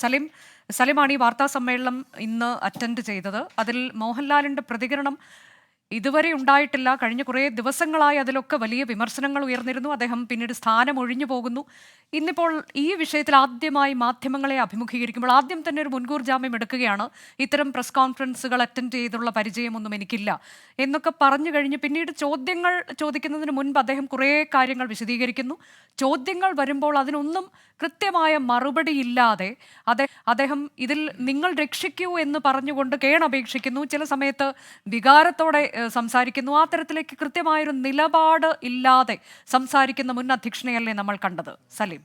സലിം സലിമാണ് ഈ വാർത്താ സമ്മേളനം ഇന്ന് അറ്റൻഡ് ചെയ്തത്. അതിൽ മോഹൻലാലിന്റെ പ്രതികരണം ഇതുവരെ ഉണ്ടായിട്ടില്ല. കഴിഞ്ഞ കുറേ ദിവസങ്ങളായി അതിലൊക്കെ വലിയ വിമർശനങ്ങൾ ഉയർന്നിരുന്നു. അദ്ദേഹം പിന്നീട് സ്ഥാനം ഒഴിഞ്ഞു പോകുന്നു. ഇന്നിപ്പോൾ ഈ വിഷയത്തിൽ ആദ്യമായി മാധ്യമങ്ങളെ അഭിമുഖീകരിക്കുമ്പോൾ ആദ്യം തന്നെ ഒരു മുൻകൂർ ജാമ്യം എടുക്കുകയാണ്. ഇത്തരം പ്രസ് കോൺഫറൻസുകൾ അറ്റൻഡ് ചെയ്തുള്ള പരിചയമൊന്നും എനിക്കില്ല എന്നൊക്കെ പറഞ്ഞു കഴിഞ്ഞ് പിന്നീട് ചോദ്യങ്ങൾ ചോദിക്കുന്നതിന് മുൻപ് അദ്ദേഹം കുറേ കാര്യങ്ങൾ വിശദീകരിക്കുന്നു. ചോദ്യങ്ങൾ വരുമ്പോൾ അതിനൊന്നും കൃത്യമായ മറുപടി ഇല്ലാതെ അദ്ദേഹം ഇതിൽ നിങ്ങൾ രക്ഷിക്കൂ എന്ന് പറഞ്ഞുകൊണ്ട് കേണപേക്ഷിക്കുന്നു. ചില സമയത്ത് വികാരത്തോടെ സംസാരിക്കുന്നു. ആ തരത്തിലേക്ക് കൃത്യമായൊരു നിലപാട് ഇല്ലാതെ സംസാരിക്കുന്ന മുൻ അധ്യക്ഷനെയല്ലേ നമ്മൾ കണ്ടത് സലീം?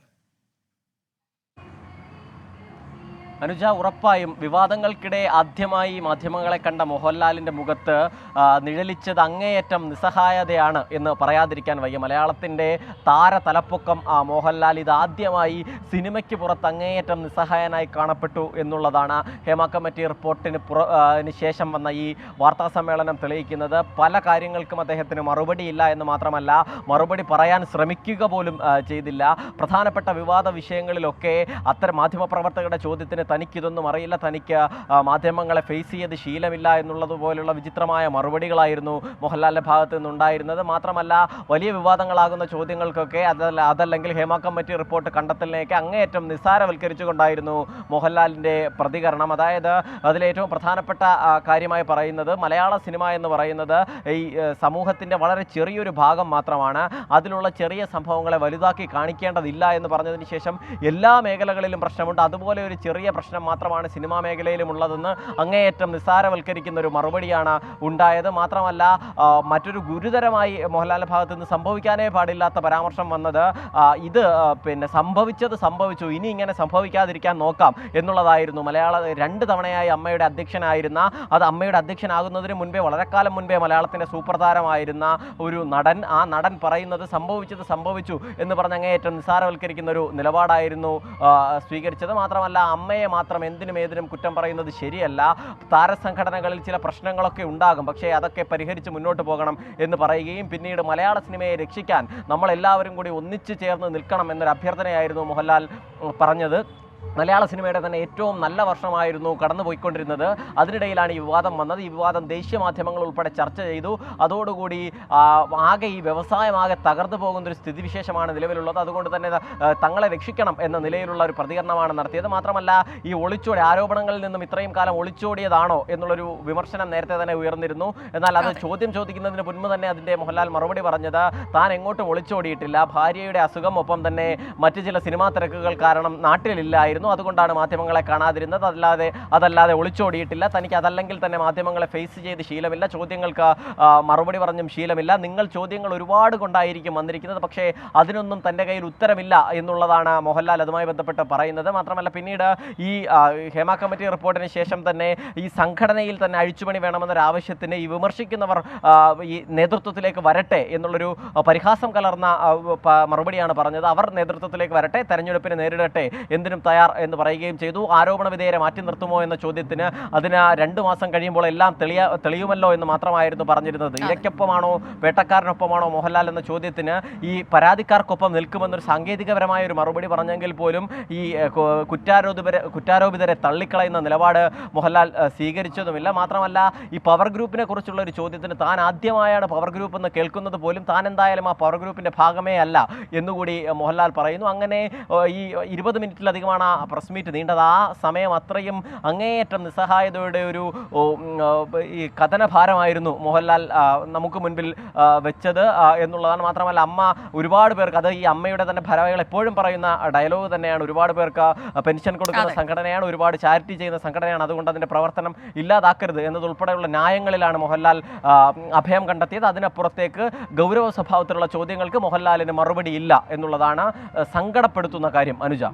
അനുജ, ഉറപ്പായും വിവാദങ്ങൾക്കിടെ ആദ്യമായി മാധ്യമങ്ങളെ കണ്ട മോഹൻലാലിൻ്റെ മുഖത്ത് നിഴലിച്ചത് അങ്ങേയറ്റം നിസ്സഹായതയാണ് എന്ന് പറയാതിരിക്കാൻ വയ്യ. മലയാളത്തിൻ്റെ തലപ്പൊക്കം മോഹൻലാൽ ഇതാദ്യമായി സിനിമയ്ക്ക് പുറത്ത് അങ്ങേയറ്റം നിസ്സഹായനായി കാണപ്പെട്ടു എന്നുള്ളതാണ് ഹേമ കമ്മിറ്റി റിപ്പോർട്ടിന് ശേഷം വന്ന ഈ വാർത്താ സമ്മേളനം തെളിയിക്കുന്നത്. പല കാര്യങ്ങൾക്കും അദ്ദേഹത്തിന് മറുപടിയില്ല എന്ന് മാത്രമല്ല, മറുപടി പറയാൻ ശ്രമിക്കുക പോലും ചെയ്തില്ല. പ്രധാനപ്പെട്ട വിവാദ വിഷയങ്ങളിലൊക്കെ അത്തരം മാധ്യമപ്രവർത്തകരുടെ ചോദ്യത്തിന് തനിക്കിതൊന്നും അറിയില്ല, തനിക്ക് മാധ്യമങ്ങളെ ഫേസ് ചെയ്ത് ശീലമില്ല എന്നുള്ളതുപോലുള്ള വിചിത്രമായ മറുപടികളായിരുന്നു മോഹൻലാലിൻ്റെ ഭാഗത്ത് നിന്നുണ്ടായിരുന്നത്. മാത്രമല്ല, വലിയ വിവാദങ്ങളാകുന്ന ചോദ്യങ്ങൾക്കൊക്കെ അതല്ലെങ്കിൽ ഹേമ കമ്മിറ്റി റിപ്പോർട്ട് കണ്ടെത്തലിനെയൊക്കെ അങ്ങേയറ്റം നിസ്സാരവൽക്കരിച്ചുകൊണ്ടായിരുന്നു മോഹൻലാലിൻ്റെ പ്രതികരണം. അതായത് അതിലേറ്റവും പ്രധാനപ്പെട്ട കാര്യമായി പറയുന്നത്, മലയാള സിനിമ എന്ന് പറയുന്നത് ഈ സമൂഹത്തിൻ്റെ വളരെ ചെറിയൊരു ഭാഗം മാത്രമാണ്. അതിലുള്ള ചെറിയ സംഭവങ്ങളെ വലുതാക്കി കാണിക്കേണ്ടതില്ല എന്ന് പറഞ്ഞതിന് ശേഷം എല്ലാ മേഖലകളിലും പ്രശ്നമുണ്ട്, അതുപോലെ ഒരു ചെറിയ പ്രശ്നം മാത്രമാണ് സിനിമാ മേഖലയിലും ഉള്ളതെന്ന് അങ്ങേയറ്റം നിസ്സാരവൽക്കരിക്കുന്ന ഒരു മറുപടിയാണ് ഉണ്ടായത്. മാത്രമല്ല, മറ്റൊരു ഗുരുതരമായി മോഹൻലാലിൻ്റെ ഭാഗത്ത് നിന്ന് സംഭവിക്കാനേ പാടില്ലാത്ത പരാമർശം വന്നത്, ഇത് സംഭവിച്ചു, ഇനി ഇങ്ങനെ സംഭവിക്കാതിരിക്കാൻ നോക്കാം എന്നുള്ളതായിരുന്നു. രണ്ട് തവണയായി അമ്മയുടെ അധ്യക്ഷനായിരുന്ന, അത് അമ്മയുടെ അധ്യക്ഷനാകുന്നതിന് മുൻപേ, വളരെ കാലം മുൻപേ മലയാളത്തിൻ്റെ സൂപ്പർ താരമായിരുന്ന ഒരു നടൻ, ആ നടൻ പറയുന്നത് സംഭവിച്ചു എന്ന് പറഞ്ഞ് അങ്ങേയറ്റം നിസ്സാരവൽക്കരിക്കുന്ന ഒരു നിലപാടായിരുന്നു സ്വീകരിച്ചത്. മാത്രമല്ല, അമ്മയെ മാത്രം എന്തിനും ഏതിനും കുറ്റം പറയുന്നത് ശരിയല്ല. താരസംഘടനകളിൽ ചില പ്രശ്നങ്ങളൊക്കെ ഉണ്ടാകും, പക്ഷേ അതൊക്കെ പരിഹരിച്ച് മുന്നോട്ട് പോകണം എന്ന് പറയുകയും പിന്നീട് മലയാള സിനിമയെ രക്ഷിക്കാൻ നമ്മളെല്ലാവരും കൂടി ഒന്നിച്ചു ചേർന്ന് നിൽക്കണം എന്നൊരു അഭ്യർത്ഥനയായിരുന്നു മോഹൻലാൽ പറഞ്ഞത്. മലയാള സിനിമയുടെ തന്നെ ഏറ്റവും നല്ല വർഷമായിരുന്നു കടന്നുപോയിക്കൊണ്ടിരുന്നത്. അതിനിടയിലാണ് ഈ വിവാദം വന്നത്. ഈ വിവാദം ദേശീയ മാധ്യമങ്ങൾ ഉൾപ്പെടെ ചർച്ച ചെയ്തു. അതോടുകൂടി ആകെ ഈ വ്യവസായമാകെ തകർന്നു പോകുന്നൊരു സ്ഥിതിവിശേഷമാണ് നിലവിലുള്ളത്. അതുകൊണ്ട് തന്നെ തങ്ങളെ രക്ഷിക്കണം എന്ന നിലയിലുള്ള ഒരു പ്രതികരണമാണ് നടത്തിയത്. മാത്രമല്ല, ഈ ആരോപണങ്ങളിൽ നിന്നും ഇത്രയും കാലം ഒളിച്ചോടിയതാണോ എന്നുള്ളൊരു വിമർശനം നേരത്തെ തന്നെ ഉയർന്നിരുന്നു. എന്നാൽ അത് ചോദ്യം ചോദിക്കുന്നതിന് മുൻപ് തന്നെ അതിൻ്റെ മോഹൻലാൽ മറുപടി പറഞ്ഞത്, താൻ എങ്ങോട്ടും ഒളിച്ചോടിയിട്ടില്ല, ഭാര്യയുടെ അസുഖം ഒപ്പം തന്നെ മറ്റു ചില സിനിമാ തിരക്കുകൾ കാരണം നാട്ടിലില്ലായിരുന്നു, അതുകൊണ്ടാണ് മാധ്യമങ്ങളെ കാണാതിരുന്നത്, അതല്ലാതെ ഒളിച്ചോടിയിട്ടില്ല, തനിക്ക് അതല്ലെങ്കിൽ തന്നെ മാധ്യമങ്ങളെ ഫേസ് ചെയ്ത് ശീലമില്ല, ചോദ്യങ്ങൾക്ക് മറുപടി പറഞ്ഞും ശീലമില്ല, നിങ്ങൾ ചോദ്യങ്ങൾ ഒരുപാട് കൊണ്ടായിരിക്കും വന്നിരിക്കുന്നത്, പക്ഷേ അതിനൊന്നും തൻ്റെ കയ്യിൽ ഉത്തരമില്ല എന്നുള്ളതാണ് മോഹൻലാൽ അതുമായി ബന്ധപ്പെട്ട് പറയുന്നത്. മാത്രമല്ല, പിന്നീട് ഈ ഹേമ കമ്മിറ്റി റിപ്പോർട്ടിന് ശേഷം തന്നെ ഈ സംഘടനയിൽ തന്നെ അഴിച്ചുപണി വേണമെന്നൊരു ആവശ്യത്തിന് ഈ വിമർശിക്കുന്നവർ ഈ നേതൃത്വത്തിലേക്ക് വരട്ടെ എന്നുള്ളൊരു പരിഹാസം കലർന്ന മറുപടിയാണ് പറഞ്ഞത്. അവർ നേതൃത്വത്തിലേക്ക് വരട്ടെ, തെരഞ്ഞെടുപ്പിനെ നേരിടട്ടെ, എന്തിനും തയ്യാർ എന്ന് പറയുകയും ചെയ്തു. ആരോപണ വിധേയരെ മാറ്റി നിർത്തുമോ എന്ന ചോദ്യത്തിന് അതിന് 2 മാസം കഴിയുമ്പോൾ എല്ലാം തെളിയുമല്ലോ എന്ന് മാത്രമായിരുന്നു പറഞ്ഞിരുന്നത്. ഇരയ്ക്കൊപ്പമാണോ വേട്ടക്കാരനൊപ്പമാണോ മോഹൻലാൽ എന്ന ചോദ്യത്തിന് ഈ പരാതിക്കാർക്കൊപ്പം നിൽക്കുമെന്നൊരു സാങ്കേതികപരമായ ഒരു മറുപടി പറഞ്ഞെങ്കിൽ പോലും ഈ കുറ്റാരോപിതരെ തള്ളിക്കളയുന്ന നിലപാട് മോഹൻലാൽ സ്വീകരിച്ചതുമില്ല. മാത്രമല്ല, ഈ പവർ ഗ്രൂപ്പിനെ കുറിച്ചുള്ള ഒരു ചോദ്യത്തിന് താൻ ആദ്യമായാണ് പവർ ഗ്രൂപ്പ് എന്ന് കേൾക്കുന്നത് പോലും, താൻ എന്തായാലും ആ പവർ ഗ്രൂപ്പിൻ്റെ ഭാഗമേ അല്ല എന്നുകൂടി മോഹൻലാൽ പറയുന്നു. അങ്ങനെ ഈ 20 മിനിറ്റിലധികമാണ് ആ പ്രസ് മീറ്റ് നീണ്ടത്. ആ സമയം അത്രയും അങ്ങേയറ്റം നിസ്സഹായതയുടെ ഒരു ഈ കഥനഭാരമായിരുന്നു മോഹൻലാൽ നമുക്ക് മുൻപിൽ വെച്ചത് എന്നുള്ളതാണ്. മാത്രമല്ല, അമ്മ ഒരുപാട് പേർക്ക്, അത് ഈ അമ്മയുടെ തന്നെ ഭാരവാഹികൾ എപ്പോഴും പറയുന്ന ഡയലോഗ് തന്നെയാണ്, ഒരുപാട് പേർക്ക് പെൻഷൻ കൊടുക്കുന്ന സംഘടനയാണ്, ഒരുപാട് ചാരിറ്റി ചെയ്യുന്ന സംഘടനയാണ്, അതുകൊണ്ട് അതിൻ്റെ പ്രവർത്തനം ഇല്ലാതാക്കരുത് എന്നതുൾപ്പെടെയുള്ള ന്യായങ്ങളിലാണ് മോഹൻലാൽ അഭയം കണ്ടെത്തിയത്. അതിനപ്പുറത്തേക്ക് ഗൗരവ സ്വഭാവത്തിലുള്ള ചോദ്യങ്ങൾക്ക് മോഹൻലാലിന് മറുപടി ഇല്ല എന്നുള്ളതാണ് സങ്കടപ്പെടുത്തുന്ന കാര്യം. അനുജ.